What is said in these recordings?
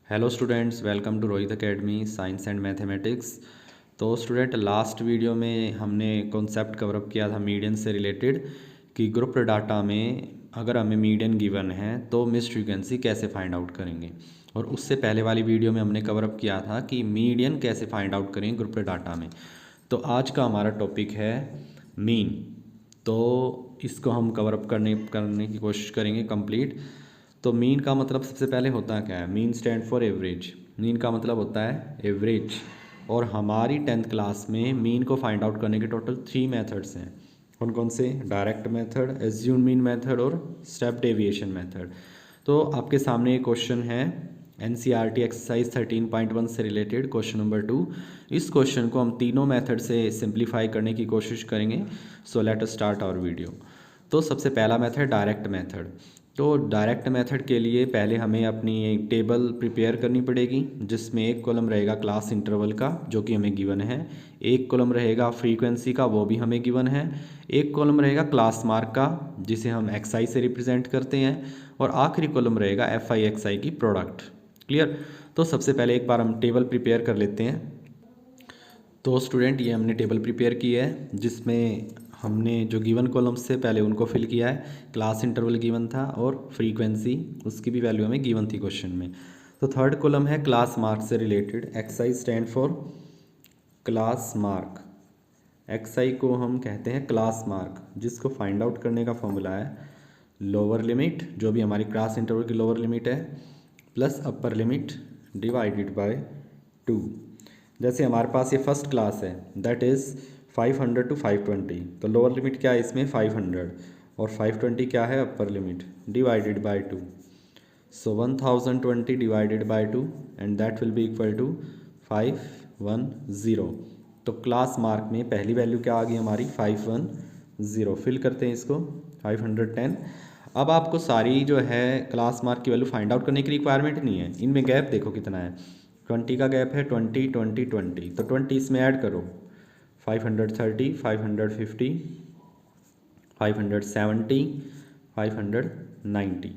Hello students, welcome to Rohit academy science and mathematics. तो student, last video में हमने concept cover up किया था मीडियन से रिलेटेड कि ग्रुप डाटा में अगर हमें मीडियन गिवन है तो मिस फ्रीक्वेंसी कैसे फाइंड आउट करेंगे। और उससे पहले वाली वीडियो में हमने कवरअप किया था कि मीडियन कैसे फाइंड आउट करेंगे ग्रुप डाटा में। तो आज का हमारा टॉपिक है मीन। तो इसको हम कवरअप करने की कोशिश करेंगे कंप्लीट। तो मीन का मतलब सबसे पहले होता क्या है? Mean stand for average. Mean का मतलब होता है एवरेज। और हमारी 10th क्लास में मीन को फाइंड आउट करने के टोटल 3 मेथड्स हैं। कौन कौन से? Direct method, assume mean method और स्टेप डेविएशन मेथड। तो आपके सामने एक क्वेश्चन है NCERT एक्सरसाइज 13.1 से रिलेटेड क्वेश्चन नंबर 2। इस क्वेश्चन को हम तीनों मेथड से सिंप्लीफाई करने की कोशिश करेंगे। So let us start our video. तो सबसे पहला मेथड डायरेक्ट मेथड। तो डायरेक्ट मेथड के लिए पहले हमें अपनी एक टेबल प्रिपेयर करनी पड़ेगी जिसमें एक कॉलम रहेगा क्लास इंटरवल का जो कि हमें गिवन है, एक कॉलम रहेगा फ्रीक्वेंसी का वो भी हमें गिवन है, एक कॉलम रहेगा क्लास मार्क का जिसे हम XI से रिप्रेजेंट करते हैं, और आखिरी कॉलम रहेगा FI XI की प्रोडक्ट। क्लियर? तो सबसे पहले एक बार हम टेबल प्रिपेयर कर लेते हैं। तो स्टूडेंट, ये हमने टेबल प्रिपेयर की है जिसमें हमने जो गिवन कॉलम्स से पहले उनको फिल किया है। क्लास इंटरवल गिवन था और फ्रीक्वेंसी उसकी भी वैल्यू हमें गिवन थी क्वेश्चन में। तो थर्ड कॉलम है क्लास मार्क से related. XI stand for class mark. XI को हम कहते हैं क्लास मार्क, जिसको फाइंड आउट करने का फॉर्मूला है लोअर लिमिट, जो भी हमारी क्लास इंटरवल की लोअर लिमिट है, plus upper limit divided by 2। जैसे हमारे पास ये फर्स्ट क्लास है दैट इज़ 500 to 520, तो लोअर लिमिट क्या है इसमें? 500, और 520 क्या है? Upper limit divided by 2। So 1020 divided by 2 and that will be equal to 510। तो क्लास मार्क में पहली वैल्यू क्या आ गई हमारी? 510। फिल करते हैं इसको 510। अब आपको सारी जो है क्लास मार्क की वैल्यू फाइंड आउट करने की रिक्वायरमेंट नहीं है। इनमें गैप देखो कितना है, 20 का गैप है, 20 20 20, तो 20 इसमें ऐड करो, 530 550 570 590।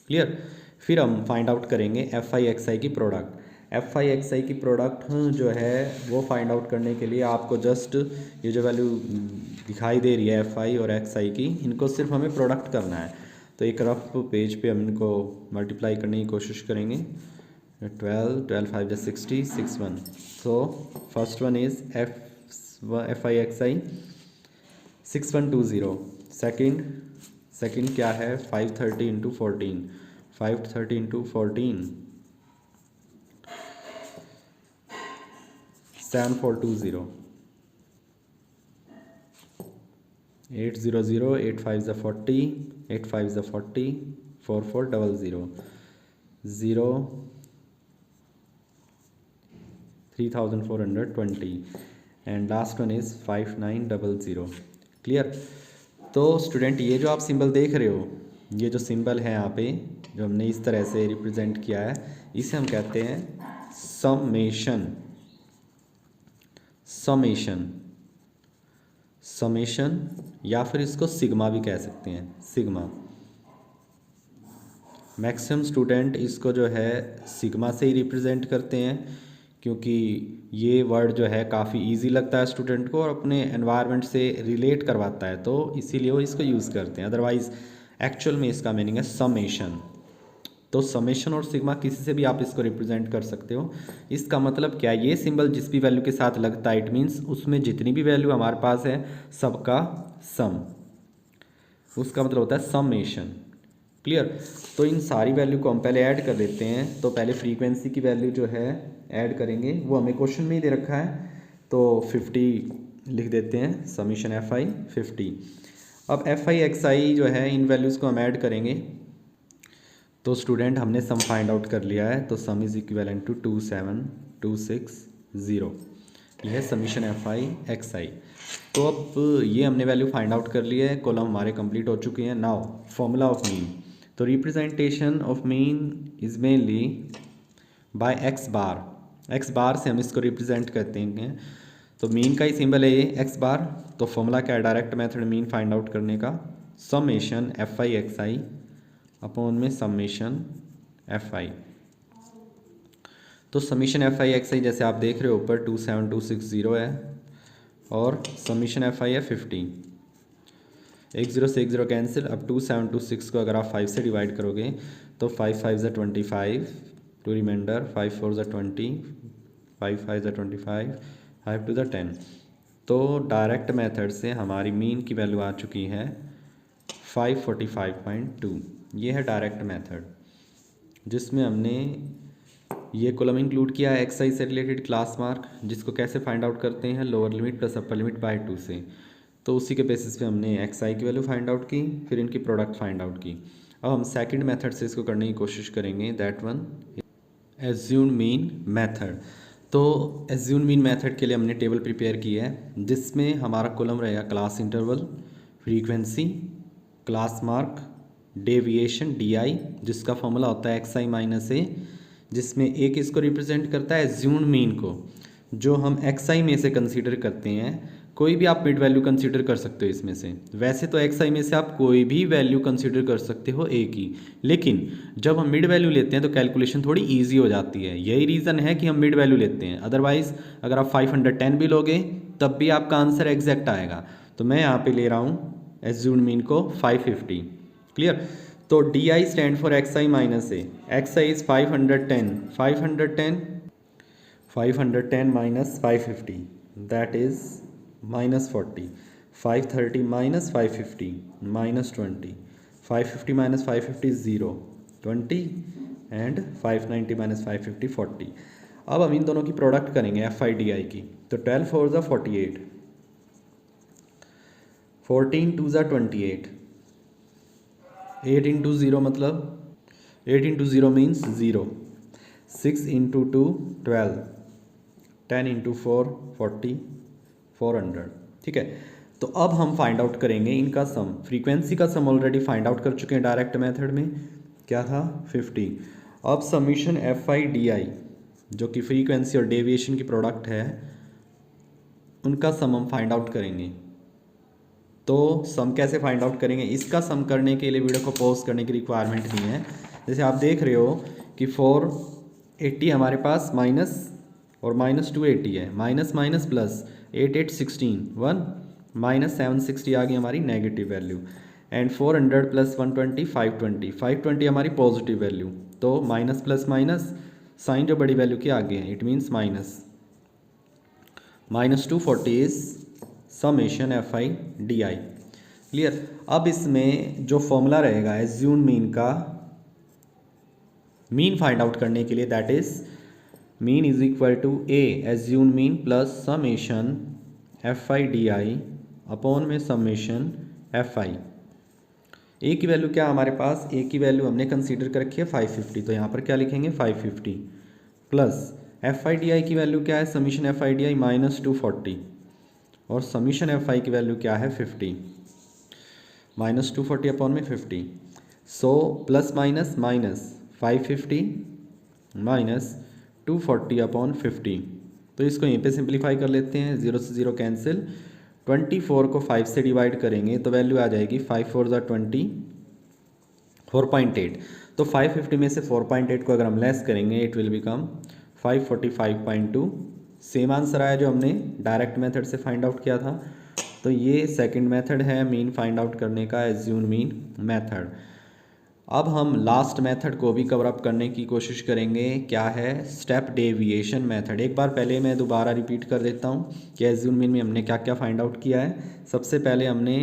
क्लियर? फिर हम फाइंड आउट करेंगे FI XI की प्रोडक्ट। FI XI की प्रोडक्ट जो है वो फाइंड आउट करने के लिए आपको जस्ट ये जो वैल्यू दिखाई दे रही है FI और XI की, इनको सिर्फ हमें प्रोडक्ट करना है। तो एक रफ पेज पे हम इनको मल्टीप्लाई करने की कोशिश करेंगे। 12 5 is 60 6 1। So first one is FI XI 6120। Second क्या है? 530 into 14, 530 into 14 7420, 800 8 5 is 40, 8 5 is 40, 4400 0 3420 and last one is 5900। Clear? तो स्टूडेंट, ये जो आप सिंबल देख रहे हो, ये जो सिंबल है यहाँ पे जो हमने इस तरह से रिप्रेजेंट किया है, इसे हम कहते हैं समेशन। समेशन समेशन या फिर इसको सिग्मा भी कह सकते हैं, सिग्मा। मैक्सिमम स्टूडेंट इसको जो है सिग्मा से ही रिप्रेजेंट करते हैं क्योंकि ये वर्ड जो है काफ़ी इजी लगता है स्टूडेंट को और अपने एनवायरनमेंट से रिलेट करवाता है, तो इसीलिए वो इसको यूज़ करते हैं। अदरवाइज़ एक्चुअल में इसका मीनिंग है समेशन। तो समेशन और सिग्मा किसी से भी आप इसको रिप्रेजेंट कर सकते हो। इसका मतलब क्या है? ये सिंबल जिस भी वैल्यू के साथ लगता है इट मीन्स उसमें जितनी भी वैल्यू हमारे पास है सबका सम, उसका मतलब होता है समेशन। क्लियर? तो इन सारी वैल्यू को हम पहले ऐड कर देते हैं। तो पहले फ्रीक्वेंसी की वैल्यू जो है ऐड करेंगे, वो हमें क्वेश्चन में ही दे रखा है, तो 50 लिख देते हैं, समीशन FI 50। अब FI XI जो है इन वैल्यूज़ को हम ऐड करेंगे। तो स्टूडेंट, हमने सम फाइंड आउट कर लिया है, तो सम इज़ इक्विवेलेंट टू 27260। यह है समीशन FI XI। तो अब ये हमने वैल्यू फाइंड आउट कर ली है, कॉलम हमारे कंप्लीट हो चुके हैं। Now formula of mean. तो representation of mean is mainly by x bar. x bar से हम इसको रिप्रेजेंट करते हैं। तो मीन का ही सिंबल है ये x बार। तो फॉर्मूला क्या है direct method mean find out करने का? समेशन FI XI अपॉन में समेशन FI। तो समीशन एफ आई एक्स आई जैसे आप देख रहे हो ऊपर 27260 है और समीशन एफ आई है 50। एक जीरो से एक जीरो कैंसिल। अब 2726 को अगर आप 5 से डिवाइड करोगे तो 5 5 ज़ा 25 टू रिमाइंडर 5 4 ज़ा 20 5 5 ज़ा 25 5 2 ज़ा 10। तो डायरेक्ट मेथड से हमारी मीन की वैल्यू आ चुकी है 545.2। ये है डायरेक्ट मेथड जिसमें हमने ये कॉलम इंक्लूड किया है एक्स आई से रिलेटेड क्लास मार्क, जिसको कैसे फाइंड आउट करते हैं lower limit plus upper limit by 2 से। तो उसी के बेसिस पे हमने एक्स आई की वैल्यू फाइंड आउट की, फिर इनकी प्रोडक्ट फाइंड आउट की। अब हम सेकंड मेथड से इसको करने की कोशिश करेंगे, that one assume mean method. तो एज्यूम मीन मेथड के लिए हमने टेबल प्रिपेयर की है जिसमें हमारा कॉलम रहेगा class interval, frequency, class mark, deviation D I, जिसका फॉर्मूला होता है एक्स आई माइनस ए, जिसमें एक इसको रिप्रेजेंट करता है एज्यूम मीन को, जो हम एक्स आई में से कंसीडर करते हैं। कोई भी आप मिड वैल्यू कंसीडर कर सकते हो इसमें से। वैसे तो एक्स आई में से आप कोई भी वैल्यू कंसीडर कर सकते हो ए की, लेकिन जब हम मिड वैल्यू लेते हैं तो कैलकुलेशन थोड़ी इजी हो जाती है। यही रीज़न है कि हम मिड वैल्यू लेते हैं। अदरवाइज अगर आप 510 भी लोगे तब भी आपका आंसर एग्जैक्ट आएगा। तो मैं यहाँ पे ले रहा हूँ एज्यूम मीन को 550। क्लियर। तो D I stand for x I minus A. X I is 510 minus 550 that is -40। 530 minus 550 -20। 550 minus 550 0 20 and 590 minus 550 40। अब हम इन दोनों की प्रोडक्ट करेंगे एफ आई डी आई की। तो 12 4 ज़ा 48, 14 2 ज़ा 28, 8 इंटू 0 मतलब 8 इंटू 0 मीन्स 0, 6 इंटू 2 12, 10 इंटू 4 40, 400। ठीक है। तो अब हम फाइंड आउट करेंगे इनका सम। फ्रीक्वेंसी का सम ऑलरेडी फाइंड आउट कर चुके हैं डायरेक्ट मेथड में, क्या था 50। अब समीशन एफ आई डी आई जो कि फ्रीक्वेंसी और डेविएशन की प्रोडक्ट है, उनका सम हम फाइंड आउट करेंगे। तो सम कैसे फाइंड आउट करेंगे, इसका सम करने के लिए वीडियो को पॉज करने की रिक्वायरमेंट नहीं है। जैसे आप देख रहे हो कि 480 हमारे पास माइनस और -280 है, माइनस माइनस प्लस 8 8 16 1 माइनस 760 आ गई हमारी नेगेटिव वैल्यू, एंड 400 प्लस 120 520, 520 हमारी पॉजिटिव वैल्यू। तो माइनस प्लस माइनस साइन जो बड़ी वैल्यू की आगे है, it means minus 240 is summation F I D I. Clear. अब इसमें जो फॉर्मूला रहेगा एज्यूम मीन का, मीन फाइंड आउट करने के लिए, that is mean is equal to A assumed mean plus summation F I D I upon में summation F I. A की वैल्यू क्या हमारे पास, ए की वैल्यू हमने कंसीडर कर रखी है 550, तो यहाँ पर क्या लिखेंगे 550 प्लस एफ आई डी आई की वैल्यू क्या है, समीशन एफ आई डी आई -240 और समीशन एफ आई की वैल्यू क्या है 50, -240 अपॉन में 50। So plus minus minus 550 minus 240 upon 50। तो इसको यहीं पे सिंप्लीफाई कर लेते हैं, 0 से 0 कैंसिल। 24 को 5 से डिवाइड करेंगे तो वैल्यू आ जाएगी 5 4 ज़ा 20 4.8। तो 550 में से 4.8 को अगर हम लेस करेंगे it will become 545.2। Same answer आया जो हमने डायरेक्ट मेथड से फाइंड आउट किया था। तो ये सेकंड मेथड है मीन फाइंड आउट करने का, एज्यूम मीन मेथड। अब हम लास्ट मेथड को भी कवर अप करने की कोशिश करेंगे, क्या है स्टेप डेविएशन मेथड। एक बार पहले मैं दोबारा रिपीट कर देता हूँ कि एज्यूम मीन में हमने क्या क्या फाइंड आउट किया है। सबसे पहले हमने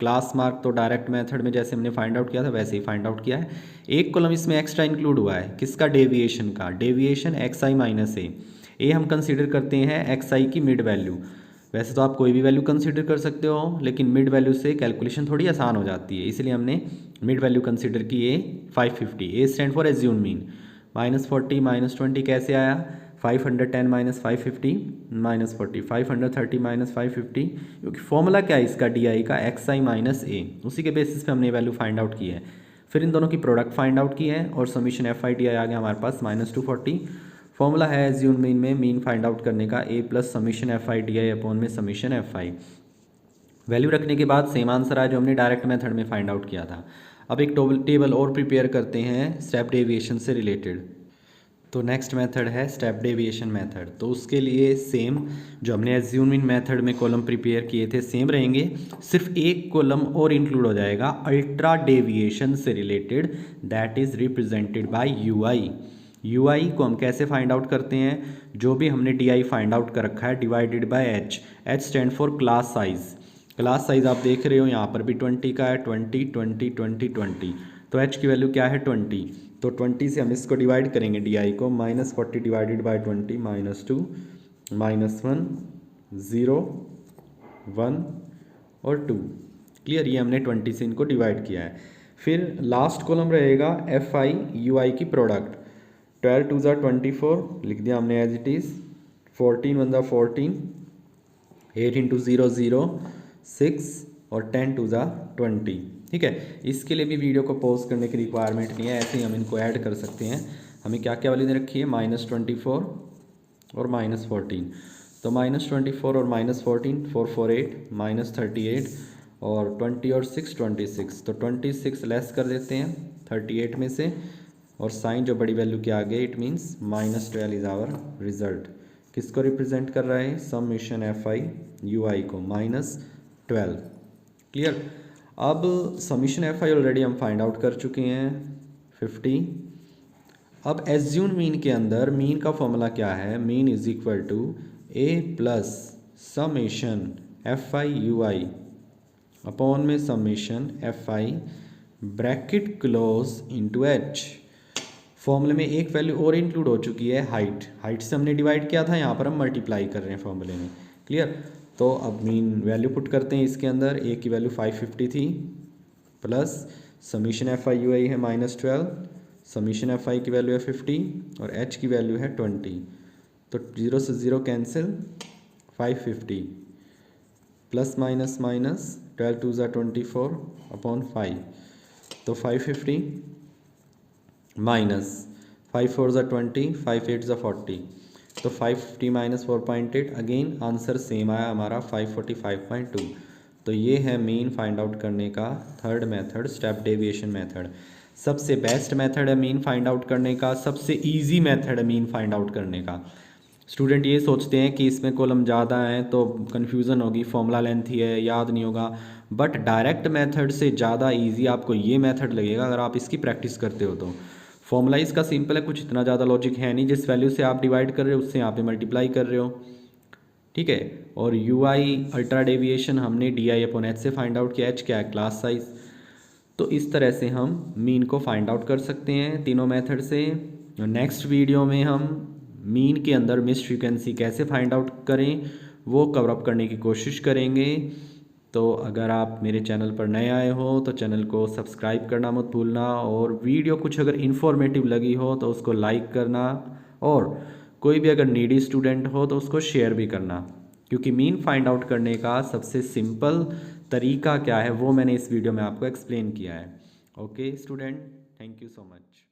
क्लास मार्क तो डायरेक्ट मेथड में जैसे हमने फाइंड आउट किया था वैसे ही फाइंड आउट किया है। एक कॉलम इसमें एक्स्ट्रा इंक्लूड हुआ है, किसका, डेविएशन का। डेविएशन एक्स आई माइनस ए हम कंसिडर करते हैं एक्स आई की मिड वैल्यू। वैसे तो आप कोई भी वैल्यू कंसीडर कर सकते हो, लेकिन मिड वैल्यू से कैलकुलेशन थोड़ी आसान हो जाती है, इसलिए हमने मिड वैल्यू कंसीडर की ए 550। ए स्टैंड फॉर एज्यूम मीन। -40 -20 कैसे आया, 510 माइनस 550 -40, 530 माइनस 550, क्योंकि फॉर्मूला क्या है इसका डी आई का, एक्स आई माइनस ए, उसी के बेसिस पे हमने वैल्यू फाइंड आउट की है। फिर इन दोनों की प्रोडक्ट फाइंड आउट की है और summation F I D I आ गया हमारे पास -240। फॉर्मूला है एज्यूम मीन में मीन फाइंड आउट करने का, A plus summation F I D I upon में समीशन एफ आई। वैल्यू रखने के बाद सेम आंसर आया जो हमने डायरेक्ट मेथड में फाइंड आउट किया था। अब एक टेबल और प्रिपेयर करते हैं स्टेप डेविएशन से रिलेटेड। तो नेक्स्ट मेथड है स्टेप डेविएशन मेथड। तो उसके लिए सेम जो हमने एज्यूमिंग मेथड में कॉलम प्रिपेयर किए थे सेम रहेंगे, सिर्फ एक कॉलम और इंक्लूड हो जाएगा अल्ट्रा डेविएशन से related, that is represented by UI. UI को हम कैसे फाइंड आउट करते हैं, जो भी हमने डी फाइंड आउट कर रखा है divided by H. H stand for class size. Class size आप देख रहे हो यहाँ पर भी 20 का है, 20 20 20 20, तो एच की वैल्यू क्या है 20। तो 20 से हम इसको डिवाइड करेंगे डी को, -40 डिवाइडेड बाय 20 -2 -1 0 1 और 2। क्लियर, ये हमने 20 से इनको डिवाइड किया है। फिर लास्ट कॉलम रहेगा एफ आई यू आई की प्रोडक्ट। 12 2 ज़ा 24 लिख दिया हमने एज इट इज़, 14 1 ज़ा 14, 8 इंटू 0 0 6 और 10 2 ज़ा 20। ठीक है, इसके लिए भी वीडियो को पॉज करने की रिक्वायरमेंट नहीं है, ऐसे ही हम इनको ऐड कर सकते हैं। हमें क्या क्या वैल्यू दे रखी है, -24 और -14। तो -24 और -14 4 4 8 -38 और 20 और 6 26। तो 26 लेस कर देते हैं 38 में से, और साइन जो बड़ी वैल्यू के आगे, it means -12 is our result. किसको रिप्रेजेंट कर रहा है, summation F I U I को, -12। क्लियर। अब समीशन एफ आई ऑलरेडी हम फाइंड आउट कर चुके हैं 50। अब एज्यूम मीन के अंदर मीन का फॉर्मूला क्या है, mean is equal to A plus summation F I U I upon में summation F I bracket close into H. फॉर्मूले में एक वैल्यू और इंक्लूड हो चुकी है, हाइट। हाइट से हमने डिवाइड किया था, यहाँ पर हम मल्टीप्लाई कर रहे हैं फॉर्मूले में। क्लियर। तो अब मीन वैल्यू पुट करते हैं इसके अंदर। ए की वैल्यू 550 थी, plus summation F I U I है -12, समीशन एफ आई की वैल्यू है 50 और एच की वैल्यू है 20। तो 0 से 0 कैंसिल, 550 प्लस माइनस माइनस 12 2 ज़ा 24 अपॉन 5। तो 550 माइनस 5 4 ज़ा 20, 5 8 ज़ा 40। तो 550 माइनस 4.8, अगेन आंसर सेम आया हमारा 545.2। तो ये है मीन फाइंड आउट करने का third method, step deviation method. सबसे बेस्ट मेथड है मीन फाइंड आउट करने का, सबसे इजी मेथड है मीन फाइंड आउट करने का। स्टूडेंट ये सोचते हैं कि इसमें कॉलम ज़्यादा हैं तो कन्फ्यूज़न होगी, फॉर्मूला लेंथी है, याद नहीं होगा, बट डायरेक्ट मेथड से ज़्यादा ईजी आपको ये मेथड लगेगा अगर आप इसकी प्रैक्टिस करते हो तो। फॉर्मूला इसका सिंपल है, कुछ इतना ज़्यादा लॉजिक है नहीं, जिस वैल्यू से आप डिवाइड कर रहे हो उससे यहाँ पे मल्टीप्लाई कर रहे हो। ठीक है, और यू आई अल्ट्रा डेविएशन हमने डी आई अपॉन एच से फाइंड आउट किया, एच क्या है क्लास साइज। तो इस तरह से हम मीन को फाइंड आउट कर सकते हैं तीनों मेथड से। नेक्स्ट वीडियो में हम मीन के अंदर मिस फ्रीक्वेंसी कैसे फाइंड आउट करें वो कवर अप करने की कोशिश करेंगे। तो अगर आप मेरे चैनल पर नए आए हो तो चैनल को सब्सक्राइब करना मत भूलना, और वीडियो कुछ अगर इन्फॉर्मेटिव लगी हो तो उसको लाइक करना, और कोई भी अगर नीडी स्टूडेंट हो तो उसको शेयर भी करना, क्योंकि मीन फाइंड आउट करने का सबसे सिंपल तरीका क्या है वो मैंने इस वीडियो में आपको एक्सप्लेन किया है। Okay student, thank you so much.